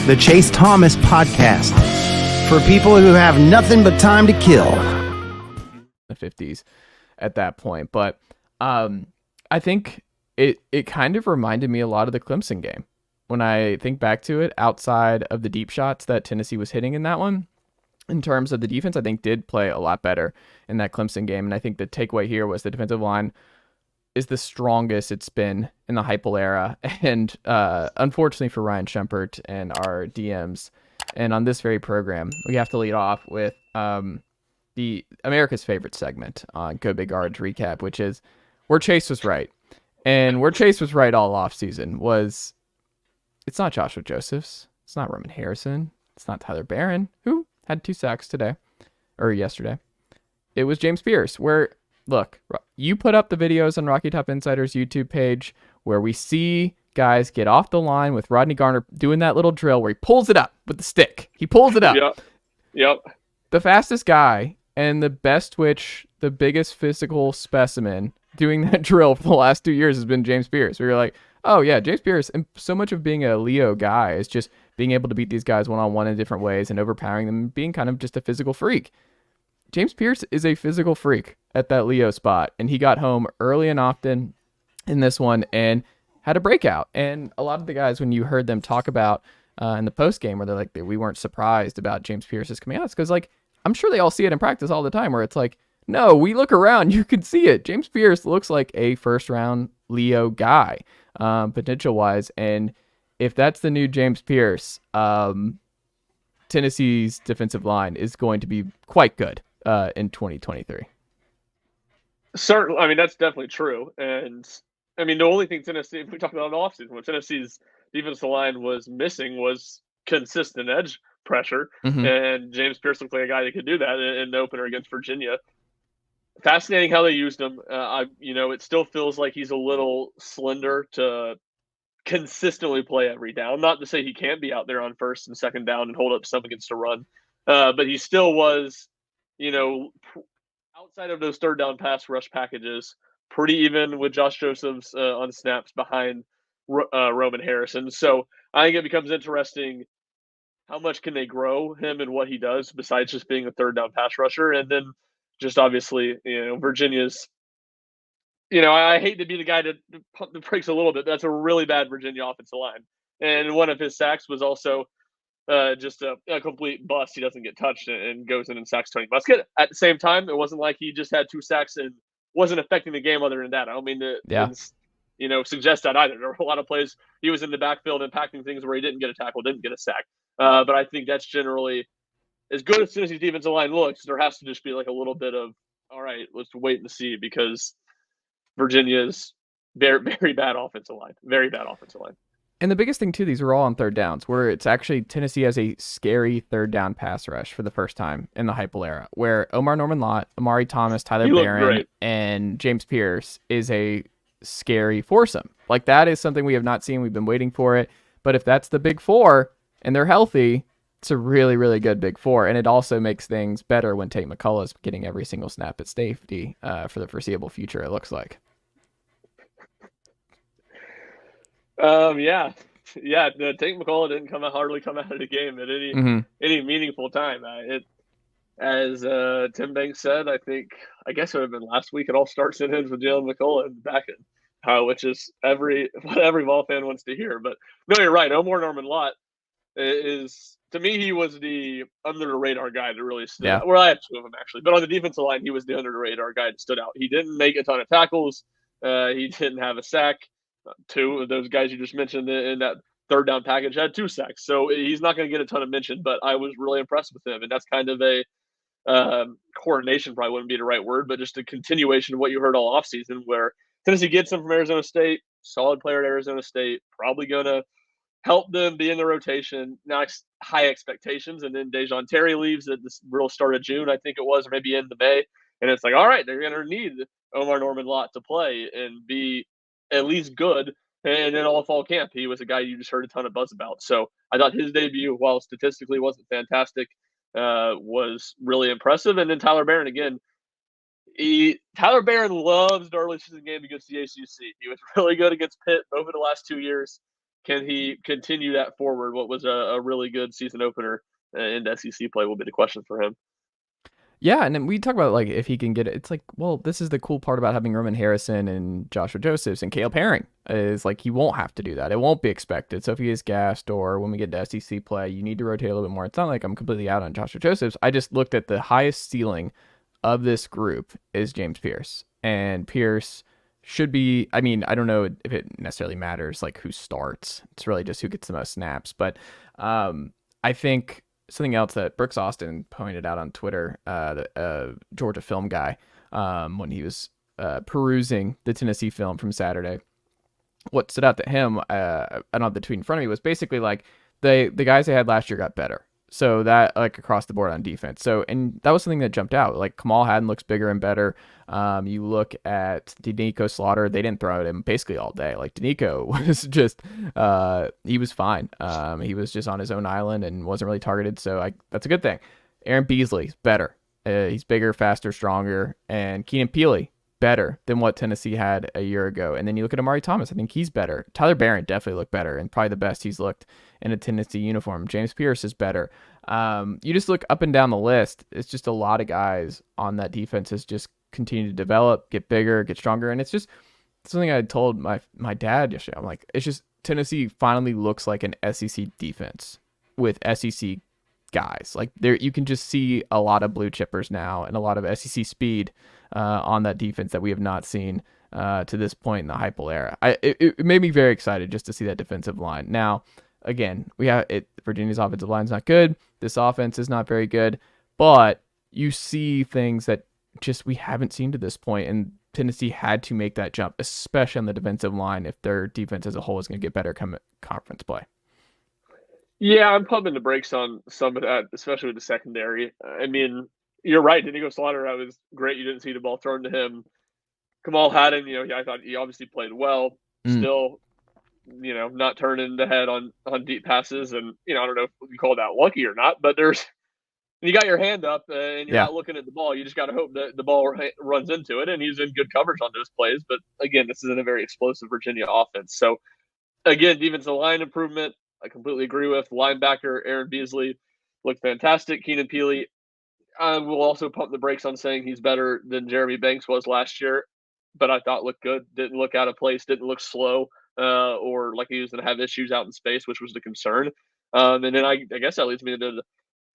the Chase Thomas Podcast, for people who have nothing but time to kill. The 50s at that point, but I think it kind of reminded me a lot of the Clemson game. When I think back to it, outside of the deep shots that Tennessee was hitting in that one, in terms of the defense, I think did play a lot better in that Clemson game. And I think the takeaway here was the defensive line is the strongest it's been in the Heupel era. And unfortunately for Ryan Schumpert and our DMs, and on this very program, we have to lead off with the America's favorite segment on Go Big Guards Recap, which is where Chase was right. And where Chase was right all offseason was, it's not Joshua Josephs, it's not Roman Harrison, it's not Tyler Barron, who had 2 sacks yesterday. It was James Pearce, where, look, you put up the videos on Rocky Top Insider's YouTube page where we see guys get off the line with Rodney Garner doing that little drill where he pulls it up with the stick. He pulls it up. Yep. The fastest guy and the best twitch, the biggest physical specimen doing that drill for the last 2 years has been James Pearce. Where you're like, oh yeah, James Pearce, and so much of being a Leo guy is just being able to beat these guys one-on-one in different ways and overpowering them and being kind of just a physical freak. James Pearce is a physical freak at that Leo spot, and he got home early and often in this one and had a breakout. And a lot of the guys, when you heard them talk about in the post game, where they're like, we weren't surprised about James Pearce's coming out, it's because, like, I'm sure they all see it in practice all the time, where it's like, no, we look around, you can see it. James Pearce looks like a first-round Leo guy, potential-wise, and if that's the new James Pearce, Tennessee's defensive line is going to be quite good in 2023. Certainly, I mean, that's definitely true. And I mean, the only thing Tennessee, we talked about in the offseason, what Tennessee's defensive line was missing was consistent edge pressure. Mm-hmm. And James Pearce looked like a guy that could do that in the opener against Virginia. Fascinating how they used him. It still feels like he's a little slender to consistently play every down. Not to say he can't be out there on first and second down and hold up some against a run, but he still was, outside of those third down pass rush packages, pretty even with Josh Josephs on snaps behind Roman Harrison. So I think it becomes interesting how much can they grow him and what he does besides just being a third down pass rusher. And then just obviously, Virginia's, I hate to be the guy to pump the brakes a little bit. But that's a really bad Virginia offensive line. And one of his sacks was also just a complete bust. He doesn't get touched and goes in and sacks Tony Muskett. At the same time, it wasn't like he just had 2 sacks and wasn't affecting the game other than that. I don't mean to suggest that either. There were a lot of plays he was in the backfield impacting things where he didn't get a tackle, didn't get a sack. But I think that's generally, as good as Tennessee's defensive line looks, there has to just be like a little bit of, all right, let's wait and see, because Virginia's very, very bad offensive line. Very bad offensive line. And the biggest thing, too, these are all on third downs, where it's actually Tennessee has a scary third down pass rush for the first time in the Heupel era, where Omar Norman-Lott, Amari Thomas, Tyler Barron, and James Pearce is a scary foursome. Like, that is something we have not seen. We've been waiting for it. But if that's the big four and they're healthy, it's a really, really good big four. And it also makes things better when Tate McCullough is getting every single snap at safety for the foreseeable future, it looks like. Tate McCullough didn't hardly come out of the game at any meaningful time. As Tim Banks said, I guess it would have been last week. It all starts and ends with Jaylen McCullough in the back end, which is what every Vol fan wants to hear. But no, you're right. Omar Norman-Lott is, to me, he was the under the radar guy that really stood out. Well, I have 2 of them actually, but on the defensive line, he was the under the radar guy that stood out. He didn't make a ton of tackles. He didn't have a sack. 2 of those guys you just mentioned in that third down package had 2 sacks. So he's not going to get a ton of mention, but I was really impressed with him. And that's kind of a coordination, probably wouldn't be the right word, but just a continuation of what you heard all offseason, where Tennessee gets him from Arizona State, solid player at Arizona State, probably going to help them be in the rotation. Now, high expectations. And then Dejon Terry leaves at the real start of June, I think it was, or maybe end of May. And it's like, all right, they're going to need Omar Norman-Lott to play and be at least good. And in all fall camp, he was a guy you just heard a ton of buzz about. So I thought his debut, while statistically wasn't fantastic, was really impressive. And then Tyler Barron, again, Tyler Barron loves the early season game against the ACC. He was really good against Pitt over the last 2 years. can he continue that forward? What was a really good season opener in SEC play will be the question for him. Yeah, and then we talk about like if he can get it. It's like, well, this is the cool part about having Roman Harrison and Joshua Josephs and Caleb Herring is like he won't have to do that. It won't be expected. So if he is gassed or when we get to SEC play, you need to rotate a little bit more. It's not like I'm completely out on Joshua Josephs. I just looked at the highest ceiling of this group is James Pearce, and Pearce should be. I mean, I don't know if it necessarily matters like who starts. It's really just who gets the most snaps. But I think something else that Brooks Austin pointed out on Twitter, the Georgia film guy, when he was perusing the Tennessee film from Saturday, what stood out to him, I don't have the tweet in front of me, was basically like the guys they had last year got better. So that like across the board on defense. So, and that was something that jumped out. Like Kamal Hadden looks bigger and better. You look at Danico Slaughter, they didn't throw at him basically all day. Like Danico was just, he was fine. He was just on his own island and wasn't really targeted. So that's a good thing. Aaron Beasley's better. He's bigger, faster, stronger. And Keenan Peely, better than what Tennessee had a year ago. And then you look at Amari Thomas. I think he's better. Tyler Barron definitely looked better and probably the best he's looked in a Tennessee uniform. James Pearce is better. You just look up and down the list. It's just a lot of guys on that defense has just continued to develop, get bigger, get stronger. And it's just something I told my dad yesterday. I'm like, it's just Tennessee finally looks like an SEC defense with SEC guys. Like there, you can just see a lot of blue chippers now and a lot of SEC speed on that defense that we have not seen to this point in the Heupel era. It made me very excited just to see that defensive line. Now, again, Virginia's offensive line is not good. This offense is not very good, but you see things that just we haven't seen to this point, and Tennessee had to make that jump, especially on the defensive line, if their defense as a whole is going to get better come conference play. Yeah, I'm pumping the brakes on some of that, especially with the secondary. I mean, you're right. Danico Slaughter, I was great. You didn't see the ball thrown to him. Kamal Hadden, I thought he obviously played well. Still, not turning the head on deep passes. And, I don't know if you call that lucky or not, but you got your hand up and you're not looking at the ball. You just got to hope that the ball runs into it. And he's in good coverage on those plays. But again, this isn't a very explosive Virginia offense. So again, defensive line improvement, I completely agree with. Linebacker Aaron Beasley looked fantastic. Keenan Peely, I will also pump the brakes on saying he's better than Jeremy Banks was last year, but I thought looked good. Didn't look out of place. Didn't look slow or like he was going to have issues out in space, which was the concern. And then I guess that leads me to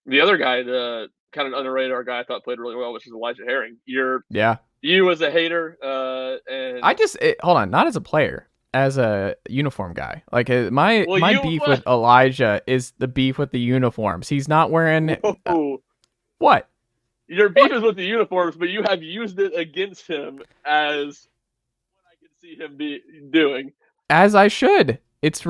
the other guy, the kind of under radar guy I thought played really well, which is Elijah Herring. You as a hater, and hold on, not as a player. As a uniform guy, like my beef with Elijah is the beef with the uniforms. He's not wearing what? Your beef is with the uniforms, but you have used it against him as what I can see him be doing. As I should. It's